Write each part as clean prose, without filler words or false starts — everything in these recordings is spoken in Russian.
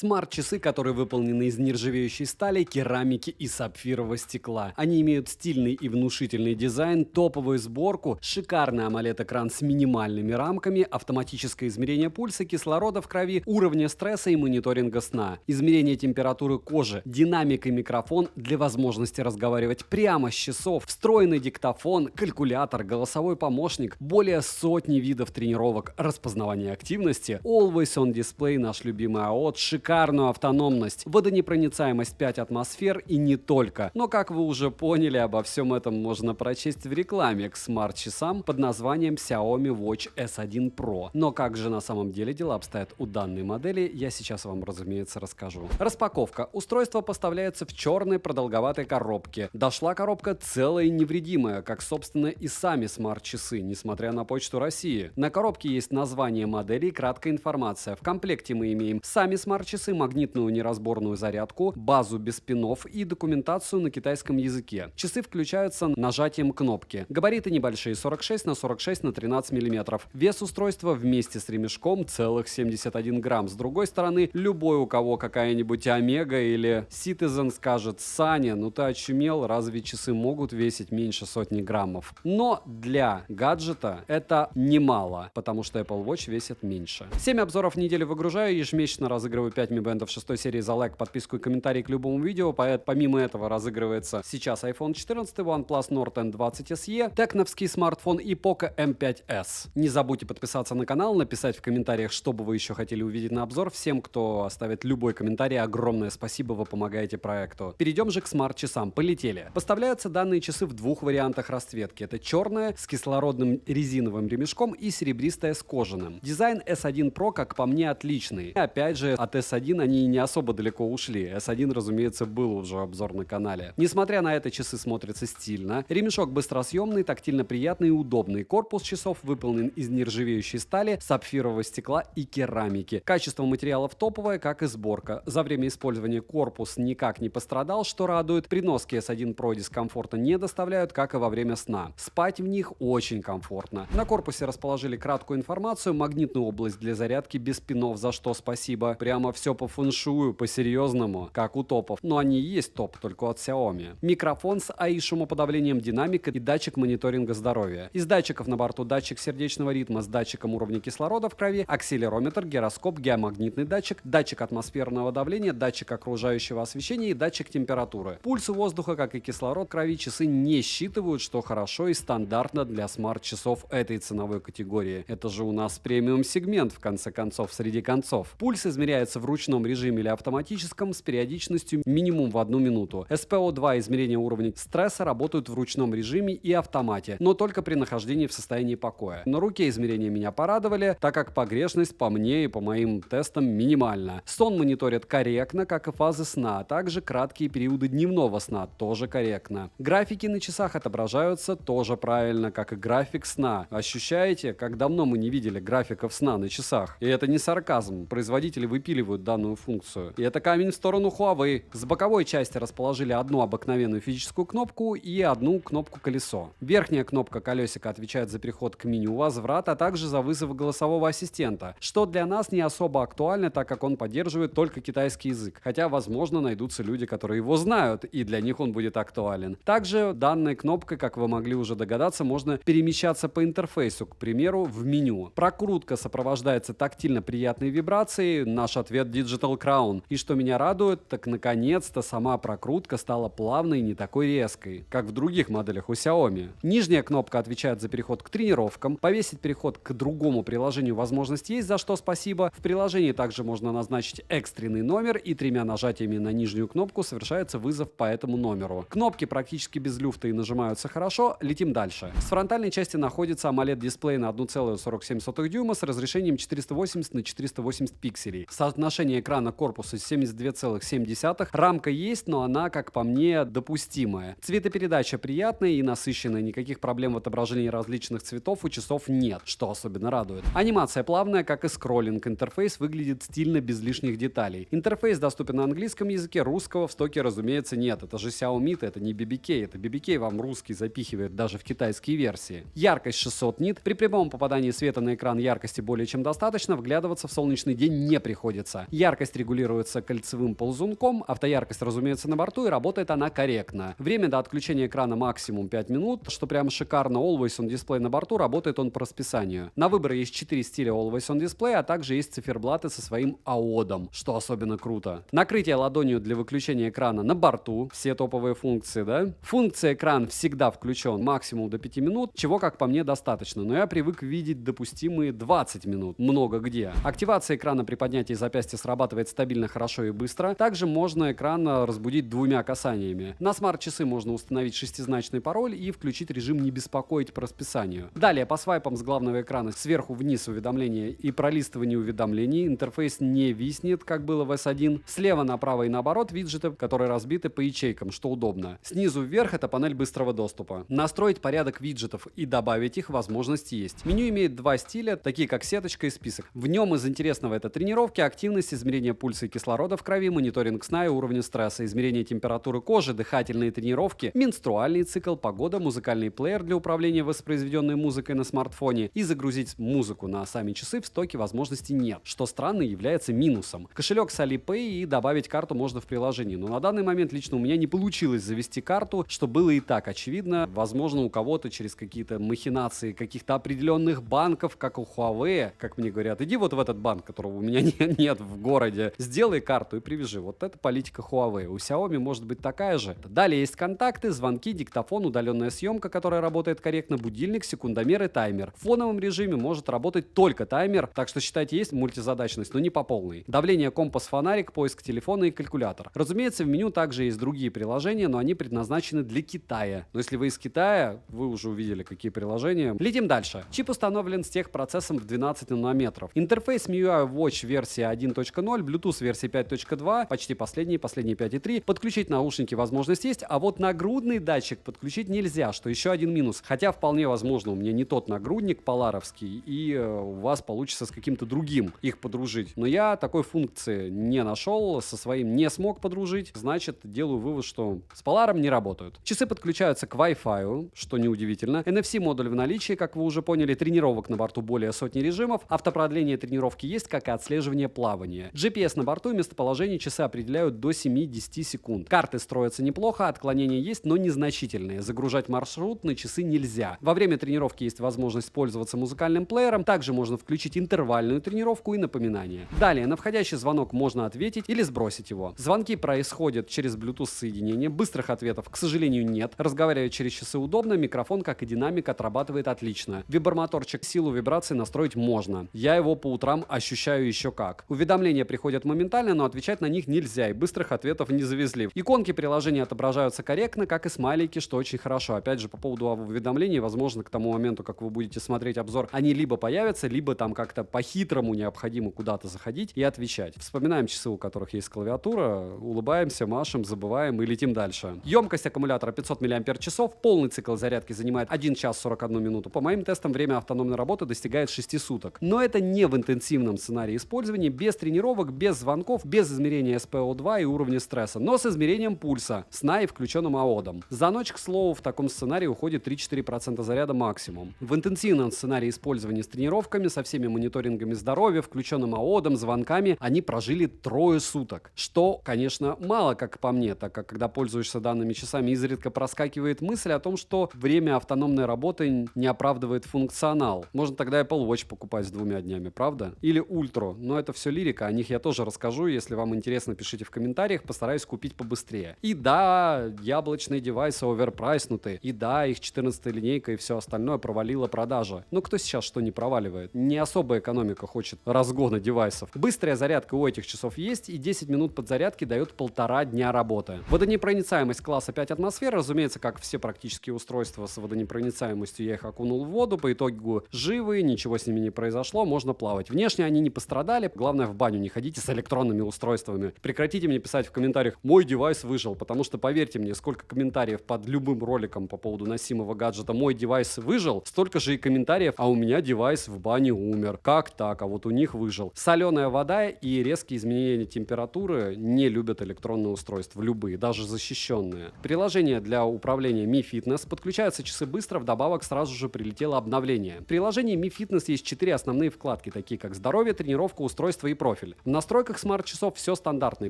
Смарт-часы, которые выполнены из нержавеющей стали, керамики и сапфирового стекла. Они имеют стильный и внушительный дизайн, топовую сборку, шикарный AMOLED-экран с минимальными рамками, автоматическое измерение пульса, кислорода в крови, уровня стресса и мониторинга сна, измерение температуры кожи, динамик и микрофон для возможности разговаривать прямо с часов, встроенный диктофон, калькулятор, голосовой помощник, более сотни видов тренировок, распознавание активности, Always on Display, наш любимый АОТ, шикарную автономность, водонепроницаемость 5 атмосфер и не только. Но, как вы уже поняли, обо всем этом можно прочесть в рекламе к смарт-часам под названием Xiaomi Watch S1 Pro. Но как же на самом деле дела обстоят у данной модели, я сейчас вам, разумеется, расскажу. Распаковка. Устройство поставляется в черной продолговатой коробке. Дошла коробка целая и невредимая, как, собственно, и сами смарт-часы, несмотря на Почту России. На коробке есть название модели и краткая информация. В комплекте мы имеем сами смарт-часы, магнитную неразборную зарядку, базу без пинов и документацию на китайском языке. Часы включаются нажатием кнопки. Габариты небольшие, 46 на 46 на 13 мм. Вес устройства вместе с ремешком целых 71 грамм. С другой стороны, любой, у кого какая-нибудь Омега или Citizen, скажет: Саня, ну ты очумел, разве часы могут весить меньше сотни граммов? Но для гаджета это немало, потому что Apple Watch весит меньше. 7 обзоров в неделю выгружаю, ежемесячно разыгрываю 5 Mi Band 6 серии за лайк, подписку и комментарий к любому видео. Помимо этого разыгрывается сейчас iPhone 14, OnePlus Nord N20 SE, текновский смартфон и Poco M5s. Не забудьте подписаться на канал, написать в комментариях, что бы вы еще хотели увидеть на обзор. Всем, кто оставит любой комментарий, огромное спасибо, вы помогаете проекту. Перейдем же к смарт-часам. Полетели. Поставляются данные часы в двух вариантах расцветки. Это черная с кислородным резиновым ремешком и серебристая с кожаным. Дизайн S1 Pro, как по мне, отличный. Опять же, от S1 они не особо далеко ушли. S1, разумеется, был уже обзор на канале. Несмотря на это, часы смотрятся стильно. Ремешок быстросъемный, тактильно приятный и удобный. Корпус часов выполнен из нержавеющей стали, сапфирового стекла и керамики. Качество материалов топовое, как и сборка. За время использования корпус никак не пострадал, что радует. При носке S1 Pro дискомфорта не доставляют, как и во время сна. Спать в них очень комфортно. На корпусе расположили краткую информацию, магнитную область для зарядки без пинов, за что спасибо. Прямо все по фэншую, по-серьезному, как у топов. Но они и есть топ, только от Xiaomi. Микрофон с AI шумоподавлением, динамика и датчик мониторинга здоровья. Из датчиков на борту датчик сердечного ритма с датчиком уровня кислорода в крови, акселерометр, гироскоп, геомагнитный датчик, датчик атмосферного давления, датчик окружающего освещения и датчик температуры. Пульс воздуха, как и кислород в крови, часы не считывают, что хорошо и стандартно для смарт-часов этой ценовой категории. Это же у нас премиум-сегмент, в конце концов, среди концов. Пульс измеряется в ручном режиме или автоматическом с периодичностью минимум в 1 минуту. SPO2 измерения уровня стресса работают в ручном режиме и автомате, но только при нахождении в состоянии покоя. На руке измерения меня порадовали, так как погрешность по мне и по моим тестам минимальна. Сон мониторят корректно, как и фазы сна, а также краткие периоды дневного сна тоже корректно. Графики на часах отображаются тоже правильно, как и график сна. Ощущаете, как давно мы не видели графиков сна на часах? И это не сарказм, производители выпиливают данную функцию. И это камень в сторону Huawei. С боковой части расположили одну обыкновенную физическую кнопку и одну кнопку колесо. Верхняя кнопка колесика отвечает за переход к меню возврат, а также за вызов голосового ассистента, что для нас не особо актуально, так как он поддерживает только китайский язык. Хотя, возможно, найдутся люди, которые его знают, и для них он будет актуален. Также данной кнопкой, как вы могли уже догадаться, можно перемещаться по интерфейсу, к примеру, в меню. Прокрутка сопровождается тактильно приятной вибрацией, наш ответ Digital Crown. И что меня радует, так наконец-то сама прокрутка стала плавной и не такой резкой, как в других моделях у Xiaomi. Нижняя кнопка отвечает за переход к тренировкам, повесить переход к другому приложению возможность есть, за что спасибо. В приложении также можно назначить экстренный номер, и 3 нажатиями на нижнюю кнопку совершается вызов по этому номеру. Кнопки практически без люфта и нажимаются хорошо. Летим дальше. С фронтальной части находится AMOLED-дисплей на 1,47 дюйма с разрешением 480 на 480 пикселей. Соотношение экрана к корпусу 72,7. Рамка есть, но она, как по мне, допустимая. Цветопередача приятная и насыщенная, никаких проблем в отображении различных цветов у часов нет, что особенно радует. Анимация плавная, как и скроллинг. Интерфейс выглядит стильно, без лишних деталей. Интерфейс доступен на английском языке, русского в стоке, разумеется, нет. Это же Xiaomi, это не BBK. Это BBK вам русский запихивает даже в китайские версии. Яркость 600 нит. При прямом попадании света на экран яркости более чем достаточно, вглядываться в солнечный день не приходится. Яркость регулируется кольцевым ползунком, автояркость, разумеется, на борту, и работает она корректно. Время до отключения экрана максимум 5 минут, что прям шикарно. Always on Display на борту, работает он по расписанию. На выбор есть 4 стиля Always on Display, а также есть циферблаты со своим AOD, что особенно круто. Накрытие ладонью для выключения экрана на борту, все топовые функции, да? Функция экран всегда включен, максимум до 5 минут, чего, как по мне, достаточно, но я привык видеть допустимые 20 минут, много где. Активация экрана при поднятии запястья срабатывает стабильно, хорошо и быстро. Также можно экран разбудить 2 касаниями. На смарт-часы можно установить 6-значный пароль и включить режим «Не беспокоить» по расписанию. Далее по свайпам с главного экрана сверху вниз уведомления и пролистыванию уведомлений. Интерфейс не виснет, как было в S1. Слева направо и наоборот виджеты, которые разбиты по ячейкам, что удобно. Снизу вверх это панель быстрого доступа. Настроить порядок виджетов и добавить их возможность есть. Меню имеет 2 стиля, такие как сеточка и список. В нем из интересного это тренировки, активность, измерение пульса и кислорода в крови, мониторинг сна и уровня стресса, измерение температуры кожи, дыхательные тренировки, менструальный цикл, погода, музыкальный плеер для управления воспроизведенной музыкой на смартфоне, и загрузить музыку на сами часы в стоке возможности нет, что странно является минусом. Кошелек с Alipay и добавить карту можно в приложении, но на данный момент лично у меня не получилось завести карту, что было и так очевидно. Возможно, у кого-то через какие-то махинации каких-то определенных банков, как у Huawei, как мне говорят, иди вот в этот банк, которого у меня нет в городе, сделай карту и привяжи. Вот это политика Huawei. У Xiaomi может быть такая же. Далее есть контакты, звонки, диктофон, удаленная съемка, которая работает корректно, будильник, секундомер и таймер. В фоновом режиме может работать только таймер, так что считайте, есть мультизадачность, но не по полной. Давление, компас, фонарик, поиск телефона и калькулятор. Разумеется, в меню также есть другие приложения, но они предназначены для Китая. Но если вы из Китая, вы уже увидели, какие приложения. Летим дальше. Чип установлен с техпроцессом в 12 нанометров. Интерфейс MIUI Watch версия 1.0, Bluetooth версия 5.2, почти последние 5.3. Подключить наушники возможность есть, а вот нагрудный датчик подключить нельзя, что еще один минус. Хотя вполне возможно, у меня не тот нагрудник поларовский, и у вас получится с каким-то другим их подружить. Но я такой функции не нашел, со своим не смог подружить, значит, делаю вывод, что с Polar'ом не работают. Часы подключаются к Wi-Fi, что неудивительно. NFC-модуль в наличии, как вы уже поняли, тренировок на борту более сотни режимов, автопродление тренировки есть, как и отслеживание плавания. GPS на борту и местоположение часы определяют до 7-10 секунд. Карты строятся неплохо, отклонения есть, но незначительные. Загружать маршрут на часы нельзя. Во время тренировки есть возможность пользоваться музыкальным плеером, также можно включить интервальную тренировку и напоминания. Далее, на входящий звонок можно ответить или сбросить его. Звонки происходят через Bluetooth соединение, быстрых ответов, к сожалению, нет. Разговаривать через часы удобно, микрофон, как и динамик, отрабатывает отлично. Вибромоторчик, силу вибрации настроить можно. Я его по утрам ощущаю еще как. Уведомления приходят моментально, но отвечать на них нельзя, и быстрых ответов не завезли. Иконки приложения отображаются корректно, как и смайлики, что очень хорошо. Опять же, по поводу уведомлений, возможно, к тому моменту, как вы будете смотреть обзор, они либо появятся, либо там как-то по-хитрому необходимо куда-то заходить и отвечать. Вспоминаем часы, у которых есть клавиатура, улыбаемся, машем, забываем и летим дальше. Емкость аккумулятора 500 мАч, полный цикл зарядки занимает 1 час 41 минуту. По моим тестам, время автономной работы достигает 6 суток. Но это не в интенсивном сценарии использования, без тренировок, без звонков, без измерения SPO2 и уровня стресса, но с измерением пульса, сна и включенным AOD. За ночь, к слову, в таком сценарии уходит 3-4% заряда максимум. В интенсивном сценарии использования с тренировками, со всеми мониторингами здоровья, включенным AOD, звонками, они прожили 3 суток. Что, конечно, мало, как по мне, так как когда пользуешься данными часами, изредка проскакивает мысль о том, что время автономной работы не оправдывает функционал. Можно тогда Apple Watch покупать с 2 днями, правда? Или Ультра, но это все лирика, о них я тоже расскажу, если вам интересно, пишите в комментариях, постараюсь купить побыстрее. И да, яблочные девайсы оверпрайснуты, и да, их 14-я линейка и все остальное провалила продажа. Но кто сейчас что не проваливает? Не особо экономика хочет разгона девайсов. Быстрая зарядка у этих часов есть, и 10 минут подзарядки дает 1,5 дня работы. Водонепроницаемость класса 5 атмосфер, разумеется, как все практические устройства с водонепроницаемостью, я их окунул в воду, по итогу живые, ничего с ними не произошло, можно плавать. Внешне они не пострадали, главное, в баню не ходите с электронными устройствами. Прекратите мне писать в комментариях: мой девайс выжил, потому что, поверьте мне, сколько комментариев под любым роликом по поводу носимого гаджета «мой девайс выжил», столько же и комментариев: а у меня девайс в бане умер. Как так? А вот у них выжил. Соленая вода и резкие изменения температуры не любят электронные устройства, любые, даже защищенные. Приложение для управления Mi Fitness. Подключаются часы быстро, вдобавок сразу же прилетело обновление. В приложении Mi Fitness есть 4 основные вкладки, такие как здоровье, тренировка, устройство и прочее. профиль. В настройках смарт-часов все стандартно, и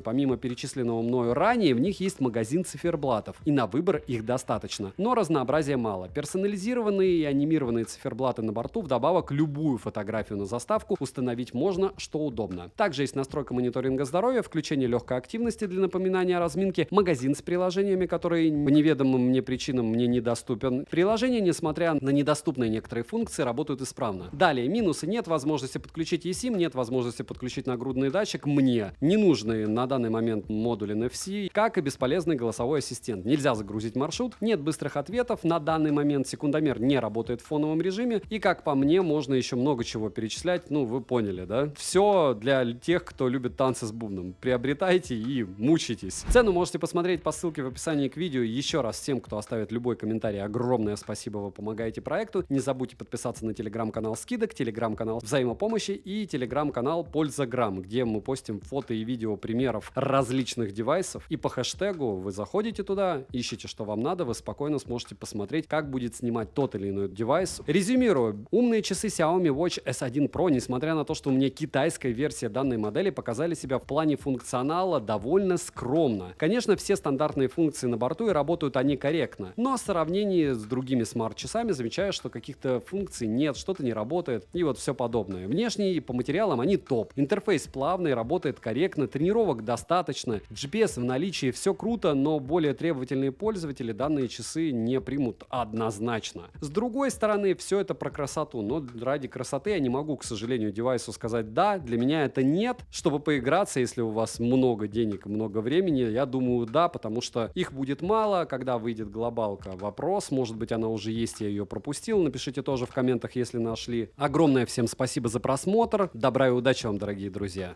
помимо перечисленного мною ранее, в них есть магазин циферблатов, и на выбор их достаточно. Но разнообразия мало. Персонализированные и анимированные циферблаты на борту, вдобавок любую фотографию на заставку установить можно, что удобно. Также есть настройка мониторинга здоровья, включение легкой активности для напоминания о разминке, магазин с приложениями, которые по неведомым мне причинам мне недоступен. Приложения, несмотря на недоступные некоторые функции, работают исправно. Далее, минусы: нет возможности подключить eSIM, нет возможности подключить нагрудный датчик, мне не нужны на данный момент модули NFC, как и бесполезный голосовой ассистент. Нельзя загрузить маршрут, нет быстрых ответов, на данный момент секундомер не работает в фоновом режиме, и, как по мне, можно еще много чего перечислять, ну, вы поняли, да? Все для тех, кто любит танцы с бубном. Приобретайте и мучайтесь. Цену можете посмотреть по ссылке в описании к видео. Еще раз всем, кто оставит любой комментарий, огромное спасибо, вы помогаете проекту. Не забудьте подписаться на телеграм-канал скидок, телеграм-канал взаимопомощи и телеграм-канал Пользаграм, где мы постим фото и видео примеров различных девайсов. И по хэштегу вы заходите туда, ищите, что вам надо, вы спокойно сможете посмотреть, как будет снимать тот или иной девайс. Резюмирую. Умные часы Xiaomi Watch S1 Pro, несмотря на то, что у меня китайская версия данной модели, показали себя в плане функционала довольно скромно. Конечно, все стандартные функции на борту и работают они корректно, но в сравнении с другими смарт-часами замечаю, что каких-то функций нет, что-то не работает и вот все подобное. Внешне и по материалам они топ. Интерфейс плавный, работает корректно, тренировок достаточно, GPS в наличии, все круто, но более требовательные пользователи данные часы не примут однозначно. С другой стороны, все это про красоту, но ради красоты я не могу, к сожалению, девайсу сказать да, для меня это нет. Чтобы поиграться, если у вас много денег и много времени, я думаю да, потому что их будет мало, когда выйдет глобалка. Вопрос, может быть, она уже есть, я ее пропустил, напишите тоже в комментах, если нашли. Огромное всем спасибо за просмотр, добра и удачи вам, дорогие друзья.